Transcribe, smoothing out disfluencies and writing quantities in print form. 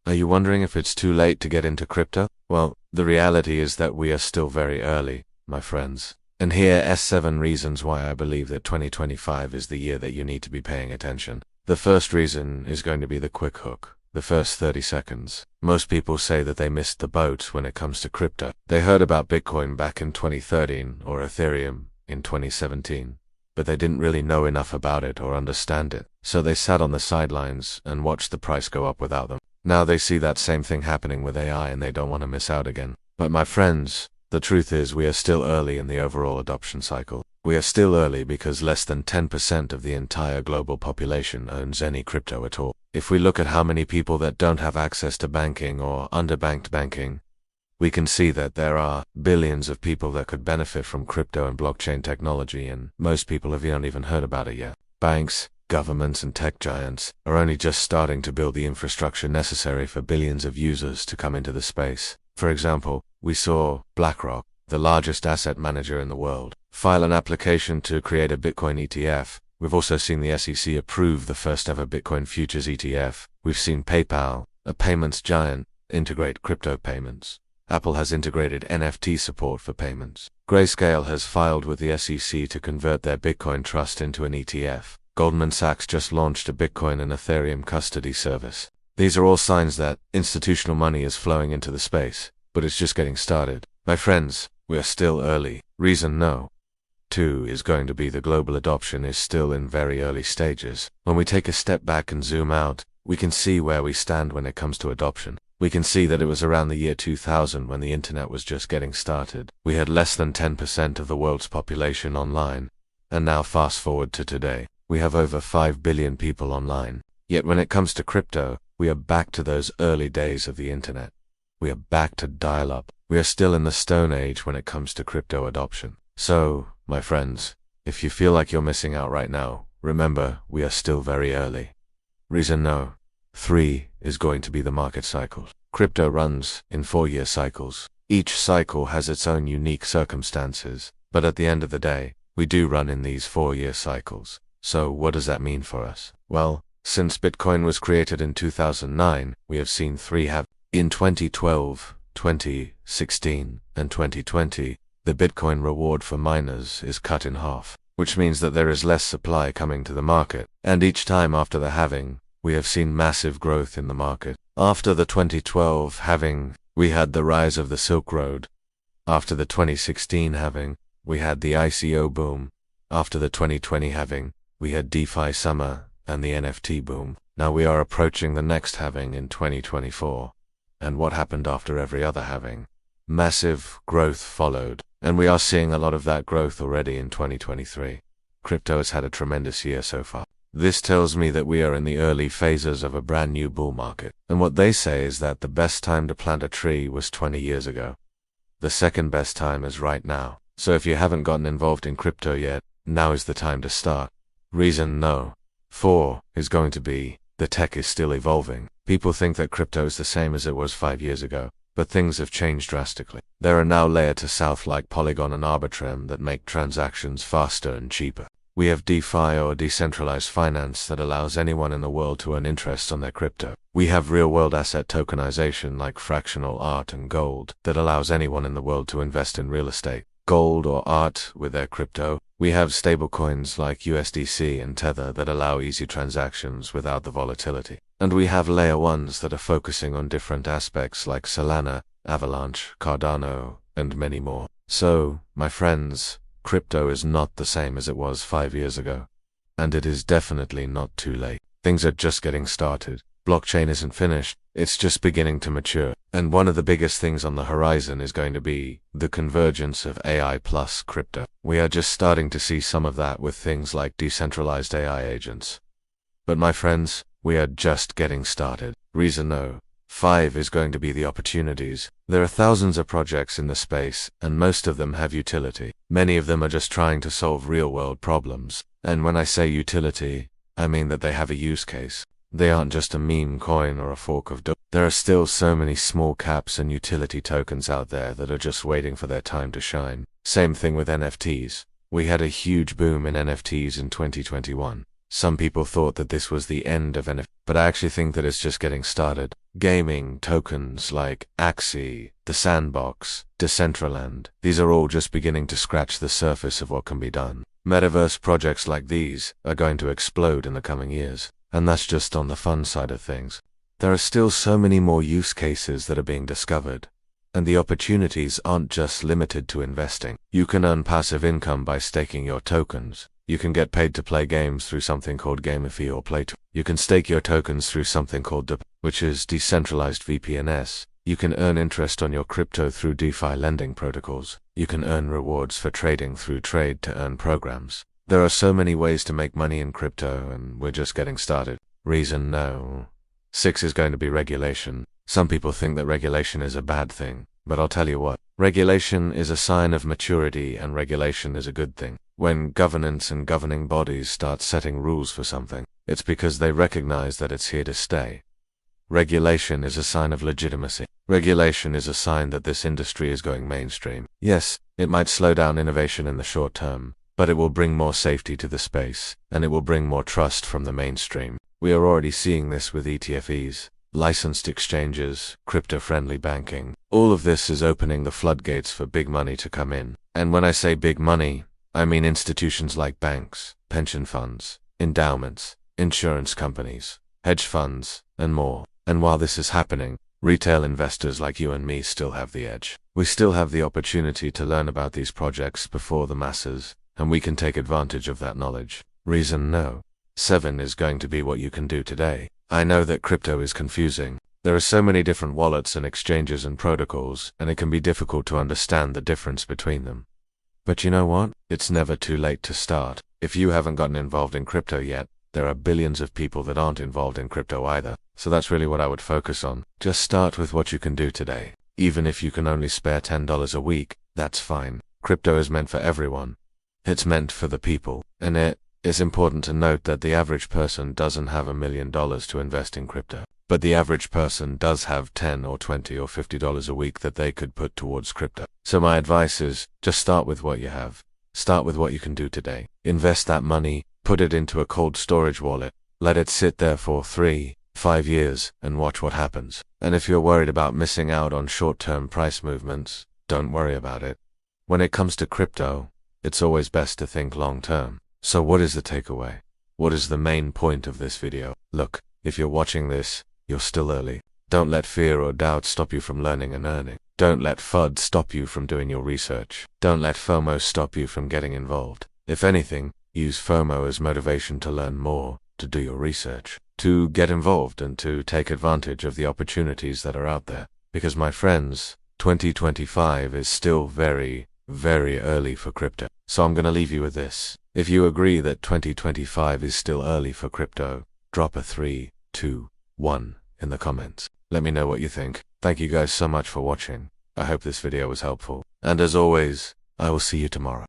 Are you wondering if it's too late to get into crypto? Well, the reality is that we are still very early, my friends. And here are 7 reasons why I believe that 2025 is the year that you need to be paying attention. The first reason is going to be the quick hook, the first 30 seconds. Most people say that they missed the boat when it comes to crypto. They heard about Bitcoin back in 2013 or Ethereum in 2017, but they didn't really know enough about it or understand it. So they sat on the sidelines and watched the price go up without them. Now they see that same thing happening with AI and they don't want to miss out again. But my friends, the truth is we are still early in the overall adoption cycle. We are still early because less than 10% of the entire global population owns any crypto at all. If we look at how many people that don't have access to banking or underbanked banking, we can see that there are billions of people that could benefit from crypto and blockchain technology, and most people haven't even heard about it yet. Banks, governments, and tech giants are only just starting to build the infrastructure necessary for billions of users to come into the space. For example, we saw BlackRock, the largest asset manager in the world, file an application to create a Bitcoin ETF. We've also seen the SEC approve the first ever Bitcoin futures ETF. We've seen PayPal, a payments giant, integrate crypto payments. Apple has integrated NFT support for payments. Grayscale has filed with the SEC to convert their Bitcoin trust into an ETF. Goldman Sachs just launched a Bitcoin and Ethereum custody service. These are all signs that institutional money is flowing into the space, but it's just getting started. My friends, we are still early. Reason no. 2 is going to be the global adoption is still in very early stages. When we take a step back and zoom out, we can see where we stand when it comes to adoption. We can see that it was around the year 2000 when the internet was just getting started. We had less than 10% of the world's population online, and now fast forward to today. We have over 5 billion people online. Yet when it comes to crypto, we are back to those early days of the internet. We are back to dial-up. We are still in the Stone Age when it comes to crypto adoption. So, my friends, if you feel like you're missing out right now, remember, we are still very early. Reason no. 3 is going to be the market cycle. Crypto runs in 4-year cycles. Each cycle has its own unique circumstances, but at the end of the day, we do run in these 4-year cycles. So what does that mean for us? Well, since Bitcoin was created in 2009, we have seen 3 halves. In 2012, 2016, and 2020, the Bitcoin reward for miners is cut in half, which means that there is less supply coming to the market, and each time after the halving, we have seen massive growth in the market. After the 2012 halving, we had the rise of the Silk Road. After the 2016 halving, we had the ICO boom. After the 2020 halving, we had DeFi summer and the NFT boom. Now we are approaching the next halving in 2024. And what happened after every other halving? Massive growth followed, and we are seeing a lot of that growth already in 2023. Crypto has had a tremendous year so far. This tells me that we are in the early phases of a brand new bull market. And what they say is that the best time to plant a tree was 20 years ago. The second best time is right now. So if you haven't gotten involved in crypto yet, now is the time to start. Reason no. 4 is going to be, the tech is still evolving. People think that crypto is the same as it was 5 years ago, but things have changed drastically. There are now layer to south like Polygon and Arbitrum that make transactions faster and cheaper. We have DeFi or decentralized finance that allows anyone in the world to earn interest on their crypto. We have real-world asset tokenization like fractional art and gold that allows anyone in the world to invest in real estate, gold or art with their crypto. We have stablecoins like USDC and Tether that allow easy transactions without the volatility. And we have layer 1s that are focusing on different aspects like Solana, Avalanche, Cardano, and many more. So, my friends, crypto is not the same as it was 5 years ago. And it is definitely not too late. Things are just getting started. Blockchain isn't finished, it's just beginning to mature. And one of the biggest things on the horizon is going to be the convergence of AI plus crypto. We are just starting to see some of that with things like decentralized AI agents. But my friends, we are just getting started. Reason no. 5 is going to be the opportunities. There are thousands of projects in the space, and most of them have utility. Many of them are just trying to solve real-world problems. And when I say utility, I mean that they have a use case. They aren't just a meme coin or a fork of dough. There are still so many small caps and utility tokens out there that are just waiting for their time to shine. Same thing with NFTs. We had a huge boom in NFTs in 2021. Some people thought that this was the end of NFT, but I actually think that it's just getting started. Gaming tokens like Axie, The Sandbox, Decentraland, these are all just beginning to scratch the surface of what can be done. Metaverse projects like these are going to explode in the coming years, and that's just on the fun side of things. There are still so many more use cases that are being discovered, and the opportunities aren't just limited to investing. You can earn passive income by staking your tokens. You can get paid to play games through something called Gamify or Play2. You can stake your tokens through something called DEP, which is decentralized VPNs. You can earn interest on your crypto through DeFi lending protocols. You can earn rewards for trading through trade to earn programs. There are so many ways to make money in crypto, and we're just getting started. Reason no. 6 is going to be regulation. Some people think that regulation is a bad thing, but I'll tell you what. Regulation is a sign of maturity, and regulation is a good thing. When governance and governing bodies start setting rules for something, it's because they recognize that it's here to stay. Regulation is a sign of legitimacy. Regulation is a sign that this industry is going mainstream. Yes, it might slow down innovation in the short term, but it will bring more safety to the space, and it will bring more trust from the mainstream. We are already seeing this with ETFs, licensed exchanges, crypto-friendly banking. All of this is opening the floodgates for big money to come in. And when I say big money, I mean institutions like banks, pension funds, endowments, insurance companies, hedge funds, and more. And while this is happening, retail investors like you and me still have the edge. We still have the opportunity to learn about these projects before the masses, and we can take advantage of that knowledge. Reason no. 7 is going to be what you can do today. I know that crypto is confusing. There are so many different wallets and exchanges and protocols, and it can be difficult to understand the difference between them. But you know what? It's never too late to start. If you haven't gotten involved in crypto yet, there are billions of people that aren't involved in crypto either. So that's really what I would focus on. Just start with what you can do today. Even if you can only spare $10 a week, that's fine. Crypto is meant for everyone. It's meant for the people. And it is important to note that the average person doesn't have $1 million to invest in crypto. But the average person does have $10 or $20 or $50 a week that they could put towards crypto. So my advice is, just start with what you have. Start with what you can do today. Invest that money, put it into a cold storage wallet, let it sit there for 3-5 years, and watch what happens. And if you're worried about missing out on short-term price movements, don't worry about it. When it comes to crypto, it's always best to think long-term. So what is the takeaway? What is the main point of this video? Look, if you're watching this, you're still early. Don't let fear or doubt stop you from learning and earning. Don't let FUD stop you from doing your research. Don't let FOMO stop you from getting involved. If anything, use FOMO as motivation to learn more, to do your research, to get involved, and to take advantage of the opportunities that are out there. Because my friends, 2025 is still very, very early for crypto. So I'm going to leave you with this. If you agree that 2025 is still early for crypto, drop a 3, 2, 1 in the comments. Let me know what you think. Thank you guys so much for watching. I hope this video was helpful. And as always, I will see you tomorrow.